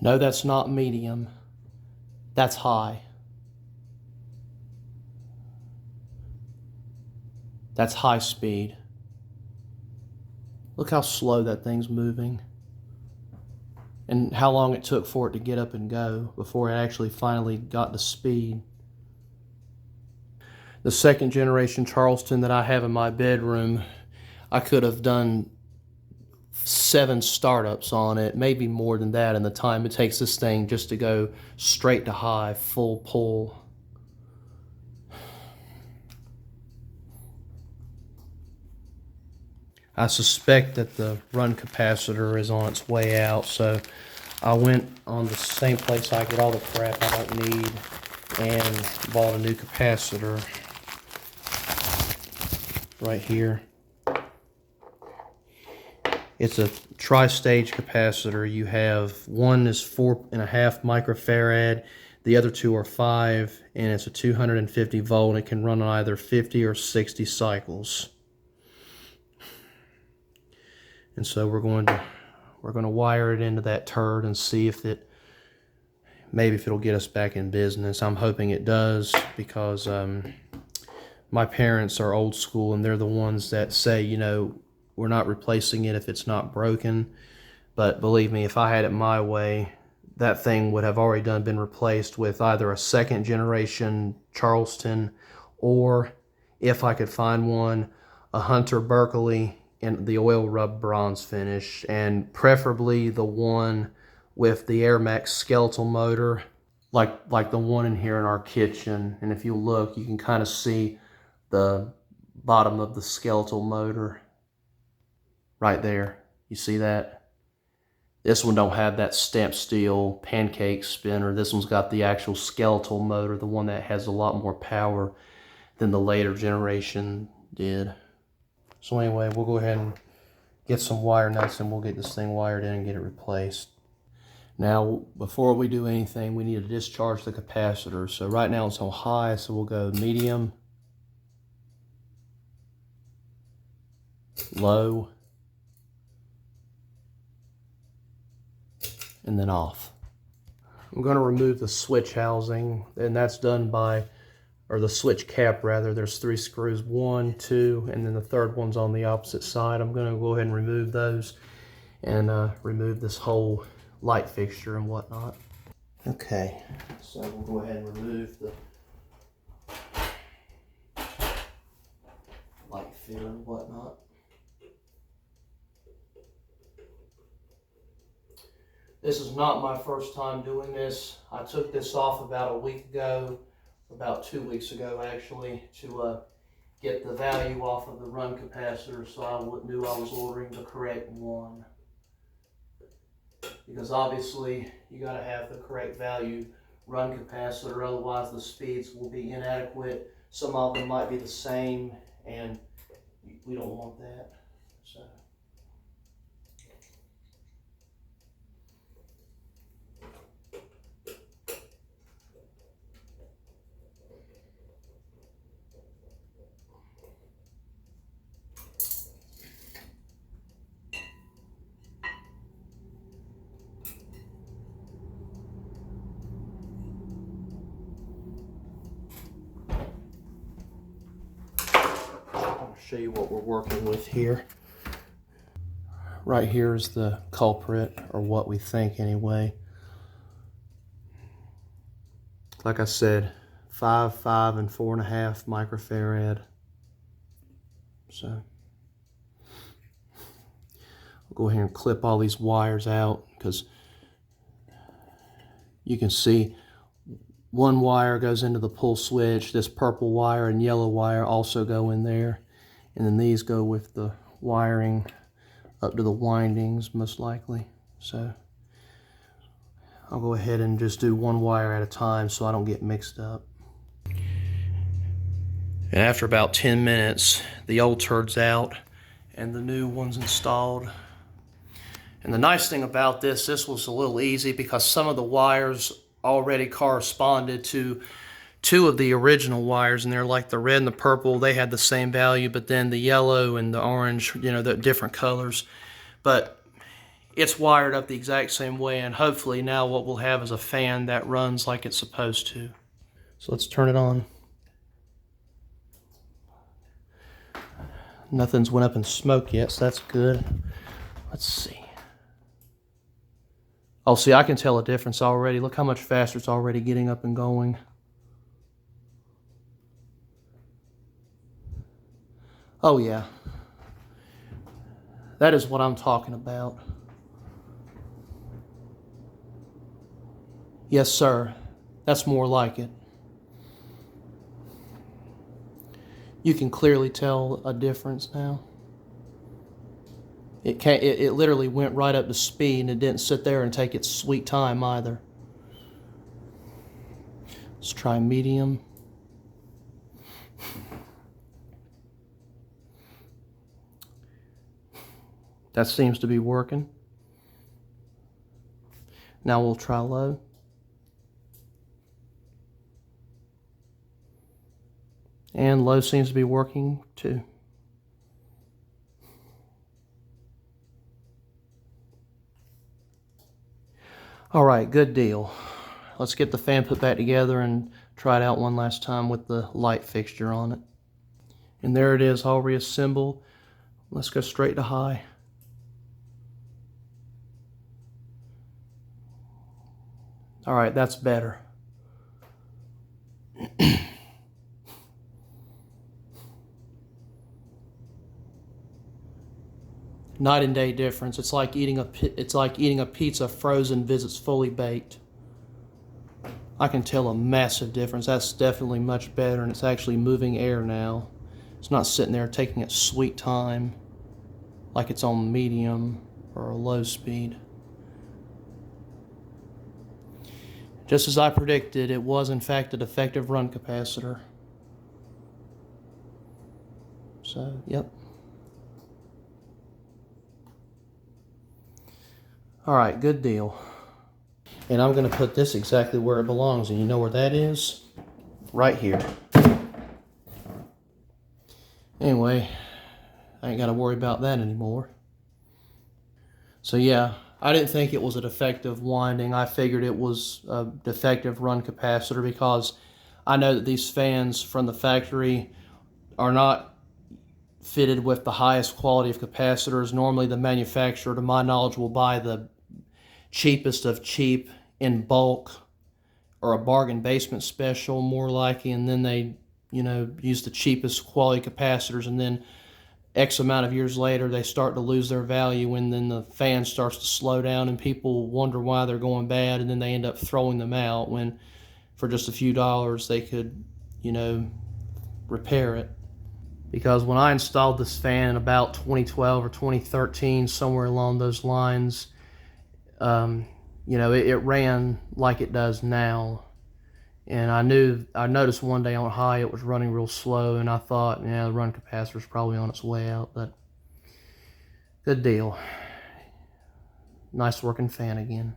No, that's not medium. That's high. That's high speed. Look how slow that thing's moving. And how long it took for it to get up and go before it actually finally got to speed. The second generation Charleston that I have in my bedroom, I could have done 7 startups on it, maybe more than that in the time it takes this thing just to go straight to high, full pull. I suspect that the run capacitor is on its way out, so I went on the same place I get all the crap I don't need and bought a new capacitor right here. It's a tri-stage capacitor. You have one is 4.5 microfarad, the other two are 5, and it's a 250 volt. It can run on either 50 or 60 cycles. And so we're going to wire it into that turd and see if maybe if it'll get us back in business. I'm hoping it does, because my parents are old school and they're the ones that say, you know, we're not replacing it if it's not broken. But believe me, if I had it my way, that thing would have already been replaced with either a second generation Charleston, or if I could find one, a Hunter Berkeley in the oil rub bronze finish, and preferably the one with the Air Max skeletal motor, like the one in here in our kitchen. And if you look, you can kind of see the bottom of the skeletal motor right there. You see that? This one don't have that stamped steel pancake spinner. This one's got the actual skeletal motor, the one that has a lot more power than the later generation did. So anyway, we'll go ahead and get some wire nuts and we'll get this thing wired in and get it replaced. Now, before we do anything, we need to discharge the capacitor. So right now it's on high, so we'll go medium, low, and then off. I'm going to remove the switch housing, and that's done by, or the switch cap rather. There's 3 screws, 1, 2, and then the third one's on the opposite side. I'm going to go ahead and remove those and remove this whole light fixture and whatnot. Okay, so we'll go ahead and remove the light fitter and whatnot. This is not my first time doing this. I took this off about a week ago, about 2 weeks ago actually, to get the value off of the run capacitor, so I knew I was ordering the correct one. Because obviously you got to have the correct value run capacitor, otherwise the speeds will be inadequate. Some of them might be the same, and we don't want that. So. Show you what we're working with here. Right here is the culprit, or what we think anyway. Like I said, 5, 5, and 4.5 microfarad. So I'll go ahead and clip all these wires out, because you can see one wire goes into the pull switch. This purple wire and yellow wire also go in there. And then these go with the wiring up to the windings, most likely. So I'll go ahead and just do one wire at a time so I don't get mixed up. And after about 10 minutes, the old turd's out and the new one's installed. And the nice thing about this was a little easy, because some of the wires already corresponded to two of the original wires in there, like the red and the purple, they had the same value, but then the yellow and the orange, you know, the different colors. But it's wired up the exact same way, and hopefully now what we'll have is a fan that runs like it's supposed to. So let's turn it on. Nothing's went up in smoke yet, so that's good. Let's see. Oh, see, I can tell a difference already. Look how much faster it's already getting up and going. Oh, yeah. That is what I'm talking about. Yes, sir. That's more like it. You can clearly tell a difference now. It literally went right up to speed, and it didn't sit there and take its sweet time either. Let's try medium. That seems to be working. Now we'll try low. And low seems to be working too. All right, good deal. Let's get the fan put back together and try it out one last time with the light fixture on it. And there it is, all reassembled. Let's go straight to high. All right, that's better. Night and day difference. It's like eating a pizza frozen versus fully baked. I can tell a massive difference. That's definitely much better, and it's actually moving air now. It's not sitting there taking its sweet time like it's on medium or a low speed. Just as I predicted, it was in fact a defective run capacitor. So, yep. All right, good deal. And I'm going to put this exactly where it belongs, and you know where that is? Right here. Anyway, I ain't got to worry about that anymore. So yeah, I didn't think it was a defective winding. I figured it was a defective run capacitor because I know that these fans from the factory are not fitted with the highest quality of capacitors. Normally the manufacturer, to my knowledge, will buy the cheapest of cheap in bulk or a bargain basement special more likely, and then they, you know, use the cheapest quality capacitors, and then X amount of years later they start to lose their value, and then the fan starts to slow down and people wonder why they're going bad, and then they end up throwing them out when for just a few dollars they could, you know, repair it. Because when I installed this fan in about 2012 or 2013, somewhere along those lines, you know, it ran like it does now. And I noticed one day on high it was running real slow, and I thought, yeah, the run capacitor's probably on its way out, but good deal. Nice working fan again.